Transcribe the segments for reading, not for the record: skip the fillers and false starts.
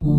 Assalamualaikum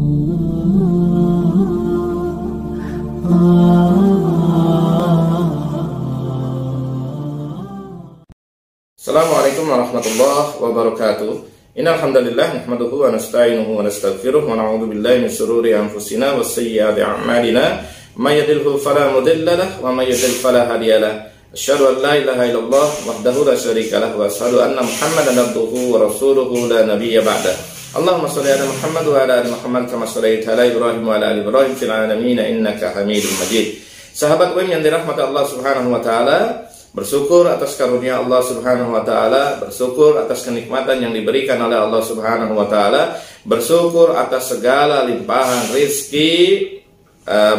warahmatullahi wabarakatuh. Innal hamdalillah nahmaduhu wa nasta'inuhu wa nastaghfiruh wa na'udzu billahi min shururi anfusina wa sayyiati a'malina. May yahdihillahu fala mudilla lahu wa may yudlil fala hadiya lahu. Asyhadu an la ilaha illallah wahdahu la syarika lahu wa asyhadu anna Muhammadan abduhu wa rasuluhu la nabiyya ba'da. Allahumma shalli ala Muhammad wa ala ali Muhammad kama shallaita ala Ibrahim wa ala ali Ibrahim fil alamin innaka Hamidum Majid. Sahabat yang dirahmati Allah Subhanahu wa taala, bersyukur atas karunia Allah Subhanahu wa taala, bersyukur atas kenikmatan yang diberikan oleh Allah Subhanahu wa taala, bersyukur atas segala limpahan rizki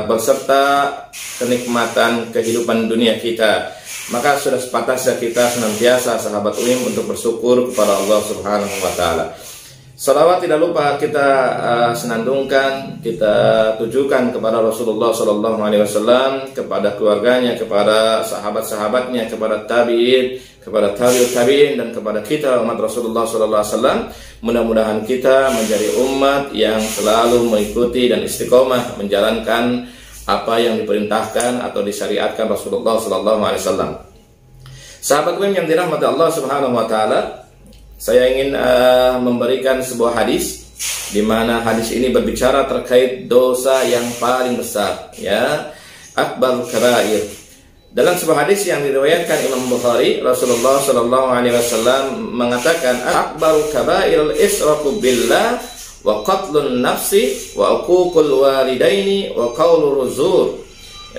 beserta kenikmatan kehidupan dunia kita. Maka sudah sepantasnya kita senantiasa sahabat UIM untuk bersyukur kepada Allah Subhanahu wa taala. Salawat tidak lupa kita senandungkan, kita tujukan kepada Rasulullah Sallallahu Alaihi Wasallam, kepada keluarganya, kepada sahabat-sahabatnya, kepada tabiin, kepada tabiut tabiin, dan kepada kita umat Rasulullah Sallallahu Alaihi Wasallam. Mudah-mudahan kita menjadi umat yang selalu mengikuti dan istiqomah menjalankan apa yang diperintahkan atau disyariatkan Rasulullah Sallallahu Alaihi Wasallam. Sahabat yang dirahmati Allah Subhanahu Wa Taala, saya ingin memberikan sebuah hadis di mana hadis ini berbicara terkait dosa yang paling besar, ya, akbar kabair. Dalam sebuah hadis yang diriwayatkan Imam Bukhari, Rasulullah Shallallahu Alaihi Wasallam mengatakan akbar kabair al-israku billah wa qatlun nafsi wa uququl walidaini wa qaulur zur.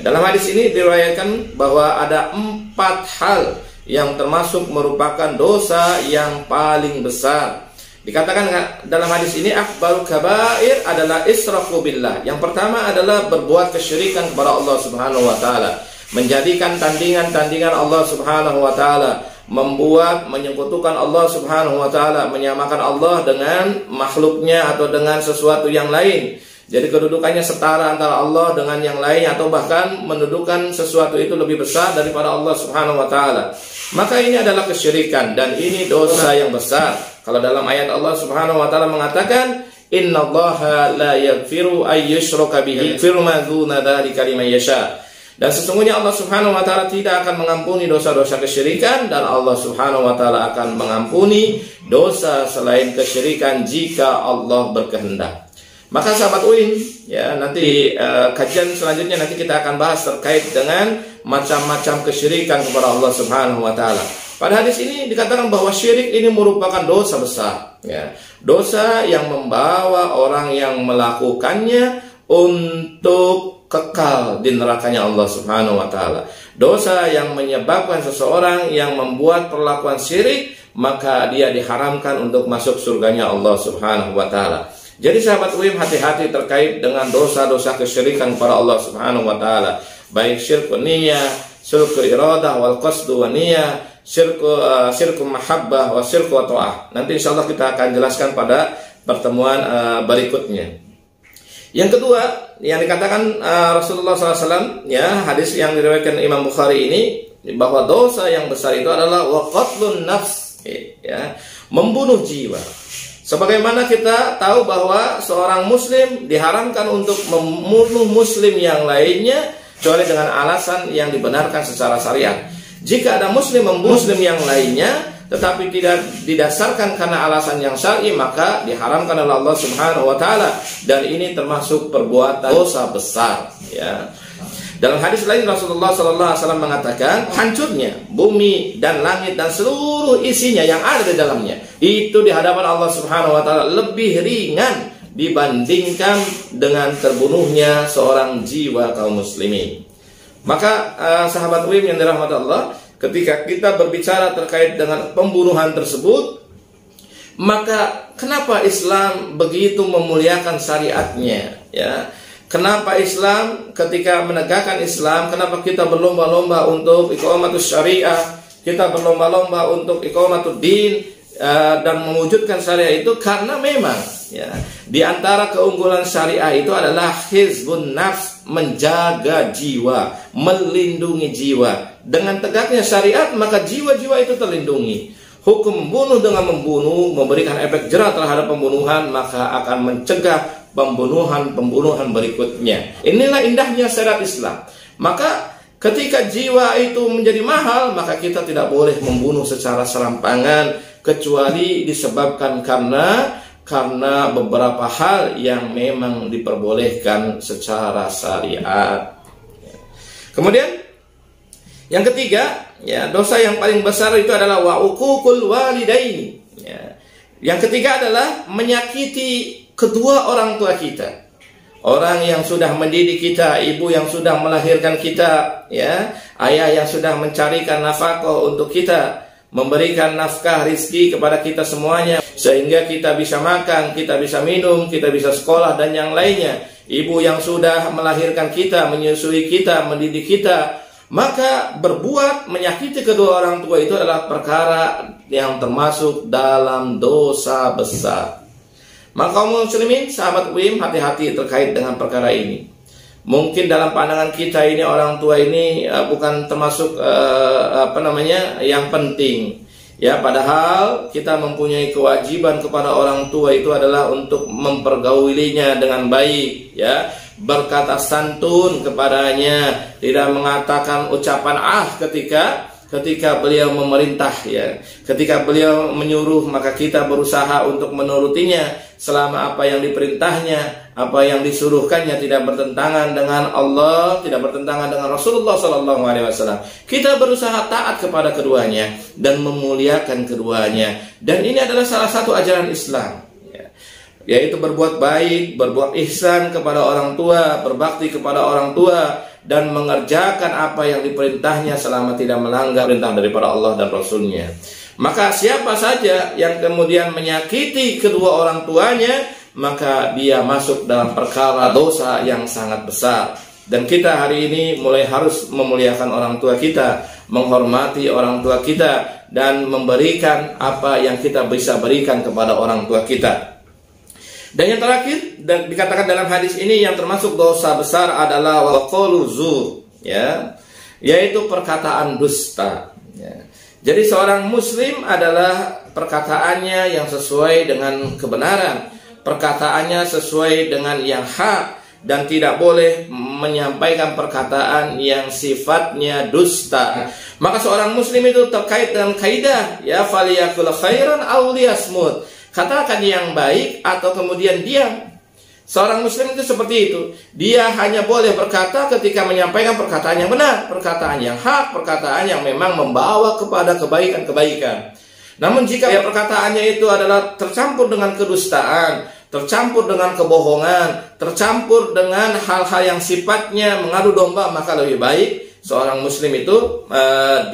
Dalam hadis ini diriwayatkan bahwa ada 4 hal yang termasuk merupakan dosa yang paling besar. Dikatakan dalam hadis ini akbarul kabair adalah israfu billah. Yang pertama adalah berbuat kesyirikan kepada Allah Subhanahu wa taala, menjadikan tandingan-tandingan Allah Subhanahu wa taala, membuat menyekutukan Allah Subhanahu wa taala, menyamakan Allah dengan makhluknya atau dengan sesuatu yang lain. Jadi kedudukannya setara antara Allah dengan yang lain, atau bahkan mendudukan sesuatu itu lebih besar daripada Allah Subhanahu wa taala. Maka ini adalah kesyirikan dan ini dosa yang besar. Kalau dalam ayat Allah Subhanahu wa taala mengatakan, "Innallaha la yaghfiru ay yushraka bihi, yaghfiru ma duna dzalika liman yasha." Dan sesungguhnya Allah Subhanahu wa taala tidak akan mengampuni dosa-dosa kesyirikan, dan Allah Subhanahu wa taala akan mengampuni dosa selain kesyirikan jika Allah berkehendak. Maka sahabat UIN, ya, nanti kajian selanjutnya nanti kita akan bahas terkait dengan macam-macam kesyirikan kepada Allah Subhanahu wa taala. Pada hadis ini dikatakan bahwa syirik ini merupakan dosa besar, ya. Dosa yang membawa orang yang melakukannya untuk kekal di nerakanya Allah Subhanahu wa taala. Dosa yang menyebabkan seseorang yang membuat perlakuan syirik, maka dia diharamkan untuk masuk surganya Allah Subhanahu wa taala. Jadi sahabat UIM, hati-hati terkait dengan dosa-dosa kesyirikan kepada Allah Subhanahu wa taala, baik syirku niyah, syirku iradah wal qasdu wa niyah, syirku mahabbah wa syirku ta'ah. Nanti insyaallah kita akan jelaskan pada pertemuan berikutnya. Yang kedua yang dikatakan Rasulullah SAW, ya, hadis yang diriwayatkan Imam Bukhari ini, bahwa dosa yang besar itu adalah wa qatlun nafs, ya, membunuh jiwa. Sebagaimana kita tahu bahwa seorang muslim diharamkan untuk membunuh muslim yang lainnya kecuali dengan alasan yang dibenarkan secara syariat. Jika ada muslim membunuh muslim yang lainnya tetapi tidak didasarkan karena alasan yang syar'i, maka diharamkan oleh Allah Subhanahu wa taala, dan ini termasuk perbuatan dosa besar, ya. Dalam hadis lain Rasulullah Sallallahu Alaihi Wasallam mengatakan, hancurnya bumi dan langit dan seluruh isinya yang ada di dalamnya itu di hadapan Allah Subhanahu Wa Taala lebih ringan dibandingkan dengan terbunuhnya seorang jiwa kaum muslimin. Maka sahabat UIM yang dirahmati Allah, ketika kita berbicara terkait dengan pembunuhan tersebut, maka kenapa Islam begitu memuliakan syariatnya, ya? Kenapa Islam ketika menegakkan Islam, kenapa kita berlomba-lomba untuk iqamatus syariah, kita berlomba-lomba untuk iqamatud din, dan mewujudkan syariah itu? Karena memang, ya, di antara keunggulan syariah itu adalah hizbun nafs, menjaga jiwa, melindungi jiwa. Dengan tegaknya syariat, maka jiwa-jiwa itu terlindungi. Hukum membunuh dengan membunuh memberikan efek jerah terhadap pembunuhan, maka akan mencegah pembunuhan berikutnya. Inilah indahnya syariat Islam. Maka ketika jiwa itu menjadi mahal, maka kita tidak boleh membunuh secara serampangan, kecuali disebabkan karena beberapa hal yang memang diperbolehkan secara syariat. Kemudian yang ketiga, ya, dosa yang paling besar itu adalah wa uququl walidaini. Ya. Yang ketiga adalah menyakiti kedua orang tua kita. Orang yang sudah mendidik kita, ibu yang sudah melahirkan kita, ya, ayah yang sudah mencarikan nafkah untuk kita, memberikan nafkah rizki kepada kita semuanya, sehingga kita bisa makan, kita bisa minum, kita bisa sekolah dan yang lainnya. Ibu yang sudah melahirkan kita, menyusui kita, mendidik kita, maka berbuat menyakiti kedua orang tua itu adalah perkara yang termasuk dalam dosa besar. Maka kaum muslimin, sahabat UIM, hati-hati terkait dengan perkara ini. Mungkin dalam pandangan kita ini orang tua ini bukan termasuk yang penting. Ya, padahal kita mempunyai kewajiban kepada orang tua itu adalah untuk mempergaulinya dengan baik, ya, berkata santun kepadanya, tidak mengatakan ucapan ketika beliau memerintah, ya. Ketika beliau menyuruh, maka kita berusaha untuk menurutinya selama apa yang diperintahnya, apa yang disuruhkannya tidak bertentangan dengan Allah, tidak bertentangan dengan Rasulullah SAW. Kita berusaha taat kepada keduanya dan memuliakan keduanya. Dan ini adalah salah satu ajaran Islam, ya, yaitu berbuat baik, berbuat ihsan kepada orang tua, berbakti kepada orang tua, dan mengerjakan apa yang diperintahnya selama tidak melanggar perintah daripada Allah dan Rasulnya. Maka siapa saja yang kemudian menyakiti kedua orang tuanya, maka dia masuk dalam perkara dosa yang sangat besar. Dan kita hari ini mulai harus memuliakan orang tua kita, menghormati orang tua kita, dan memberikan apa yang kita bisa berikan kepada orang tua kita. Dan yang terakhir, dan dikatakan dalam hadis ini yang termasuk dosa besar adalah waqaulu zur, ya, yaitu perkataan dusta, ya. Jadi seorang muslim adalah perkataannya yang sesuai dengan kebenaran, perkataannya sesuai dengan yang hak, dan tidak boleh menyampaikan perkataan yang sifatnya dusta. Maka seorang muslim itu terkait dengan kaidah, ya, faliyakul khairan aw liyasmut, katakan yang baik atau kemudian diam. Seorang muslim itu seperti itu. Dia hanya boleh berkata ketika menyampaikan perkataan yang benar, perkataan yang hak, perkataan yang memang membawa kepada kebaikan-kebaikan. Namun jika perkataannya itu adalah tercampur dengan kedustaan, tercampur dengan kebohongan, tercampur dengan hal-hal yang sifatnya mengadu domba, maka lebih baik seorang muslim itu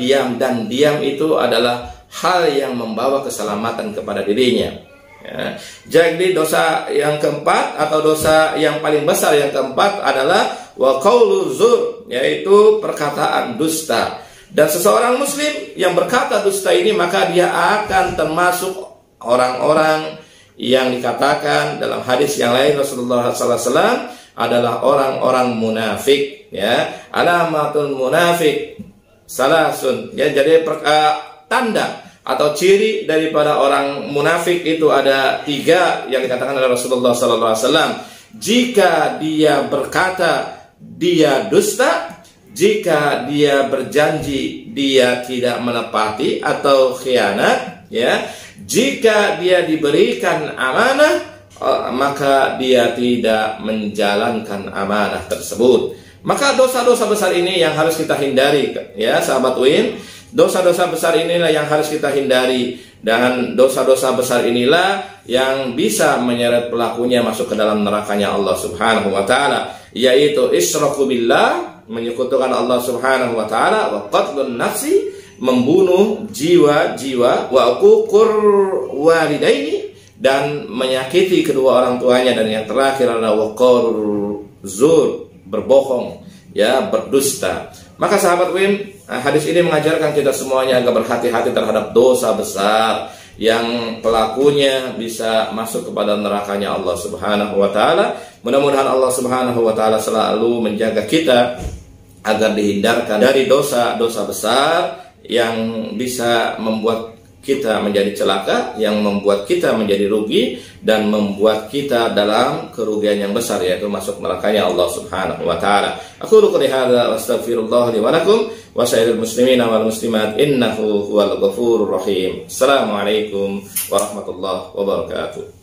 diam. Dan diam itu adalah hal yang membawa keselamatan kepada dirinya. Ya. Jadi dosa yang keempat atau dosa yang paling besar yang keempat adalah wa qaulu zur, yaitu perkataan dusta. Dan seseorang muslim yang berkata dusta ini, maka dia akan termasuk orang-orang yang dikatakan dalam hadis yang lain Rasulullah SAW adalah orang-orang munafik, ya. Alamatul munafik salasun, ya. Jadi tanda atau ciri daripada orang munafik itu ada 3 yang dikatakan oleh Rasulullah SAW. Jika dia berkata, dia dusta. Jika dia berjanji, dia tidak menepati atau khianat, ya. Jika dia diberikan amanah, maka dia tidak menjalankan amanah tersebut. Maka dosa-dosa besar ini yang harus kita hindari, ya, sahabat UIN. Dosa-dosa besar inilah yang harus kita hindari, dan dosa-dosa besar inilah yang bisa menyeret pelakunya masuk ke dalam nerakanya Allah Subhanahu wa taala, yaitu isyraku billah, menyekutukan Allah Subhanahu wa taala, wa qatlun nafsi, membunuh jiwa-jiwa, wa uququr walidaini, dan menyakiti kedua orang tuanya, dan yang terakhir adalah waqaul zur, berbohong, ya, berdusta. Maka sahabat UIN, hadis ini mengajarkan kita semuanya agar berhati-hati terhadap dosa besar yang pelakunya bisa masuk kepada nerakanya Allah Subhanahu wa taala. Mudah-mudahan Allah Subhanahu wa taala selalu menjaga kita agar dihindarkan dari dosa-dosa besar yang bisa membuat kita menjadi celaka, yang membuat kita menjadi rugi, dan membuat kita dalam kerugian yang besar, yaitu masuk nerakanya Allah Subhanahu wa taala. Aku qouli hadza wa astaghfirullah li wa lakum wa sa'iril muslimina wal muslimat innahu huwal ghafurur rahim. Assalamualaikum warahmatullahi wabarakatuh.